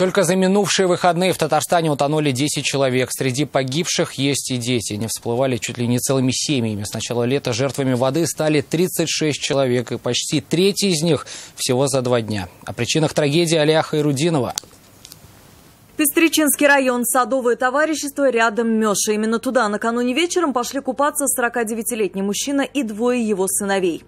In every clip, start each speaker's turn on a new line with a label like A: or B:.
A: Только за минувшие выходные в Татарстане утонули 10 человек. Среди погибших есть и дети. Они всплывали чуть ли не целыми семьями. С начала лета жертвами воды стали 36 человек, и почти треть из них всего за 2 дня. О причинах трагедии Алия Хайрудинова.
B: Пестричинский район, Садовое товарищество, рядом Мёша. Именно туда накануне вечером пошли купаться 49-летний мужчина и 2 его сыновей.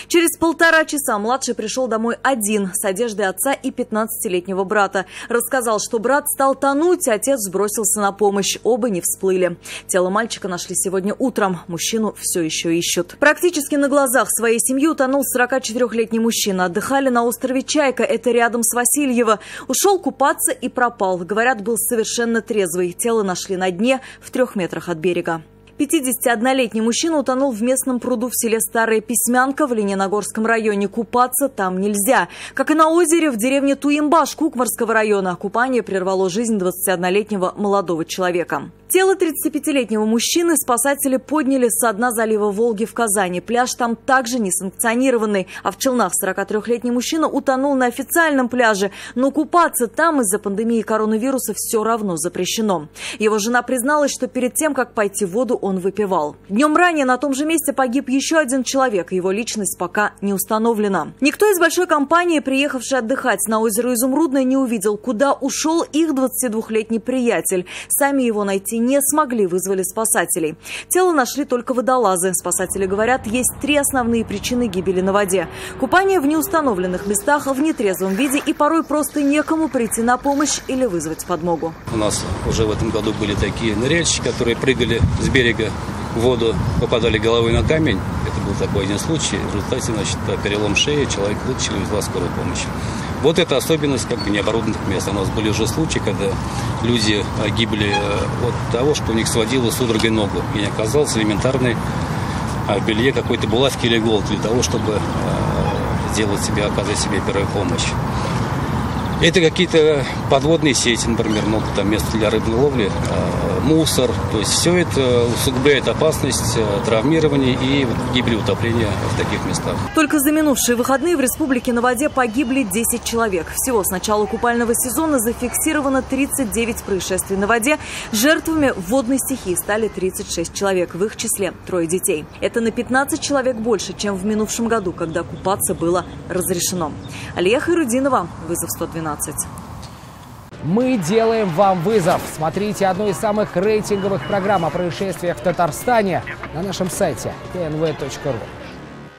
B: Через 1,5 часа младший пришел домой один, с одеждой отца и 15-летнего брата. Рассказал, что брат стал тонуть, отец сбросился на помощь. Оба не всплыли. Тело мальчика нашли сегодня утром. Мужчину все еще ищут. Практически на глазах своей семьи утонул 44-летний мужчина. Отдыхали на острове Чайка, это рядом с Васильево. Ушел купаться и пропал. Говорят, был совершенно трезвый. Тело нашли на дне в 3 метрах от берега. 51-летний мужчина утонул в местном пруду в селе Старая Письмянка в Лениногорском районе. Купаться там нельзя. Как и на озере в деревне Туимбаш Кукмарского района. Купание прервало жизнь 21-летнего молодого человека. Тело 35-летнего мужчины спасатели подняли со дна залива Волги в Казани. Пляж там также несанкционированный. А в Челнах 43-летний мужчина утонул на официальном пляже. Но купаться там из-за пандемии коронавируса все равно запрещено. Его жена призналась, что перед тем, как пойти в воду, он выпивал. Днем ранее на том же месте погиб еще один человек. Его личность пока не установлена. Никто из большой компании, приехавший отдыхать на озеро Изумрудное, не увидел, куда ушел их 22-летний приятель. Сами его найти не смогли, вызвали спасателей. Тело нашли только водолазы. Спасатели говорят, есть 3 основные причины гибели на воде. Купание в неустановленных местах, в нетрезвом виде и порой просто некому прийти на помощь или вызвать подмогу.
C: У нас уже в этом году были такие ныряльщики, которые прыгали с берега в воду, попадали головой на камень. Это был такой один случай. В результате, перелом шеи, человек вытащили, везла скорую помощь. Вот это особенность необорудованных мест. У нас были уже случаи, когда люди гибли от того, что у них сводило судорогой ногу. И не оказалось элементарной в белье какой-то булавки или иголки для того, чтобы оказать себе первую помощь. Это какие-то подводные сети, например, много там мест для рыбной ловли, мусор. То есть все это усугубляет опасность травмирования и гибели, утопления в таких местах.
B: Только за минувшие выходные в республике на воде погибли 10 человек. Всего с начала купального сезона зафиксировано 39 происшествий на воде. Жертвами водной стихии стали 36 человек, в их числе 3 детей. Это на 15 человек больше, чем в минувшем году, когда купаться было разрешено. Алия Хайрудинова, вызов 112.
A: Мы делаем вам вызов. Смотрите одну из самых рейтинговых программ о происшествиях в Татарстане на нашем сайте tnv.ru.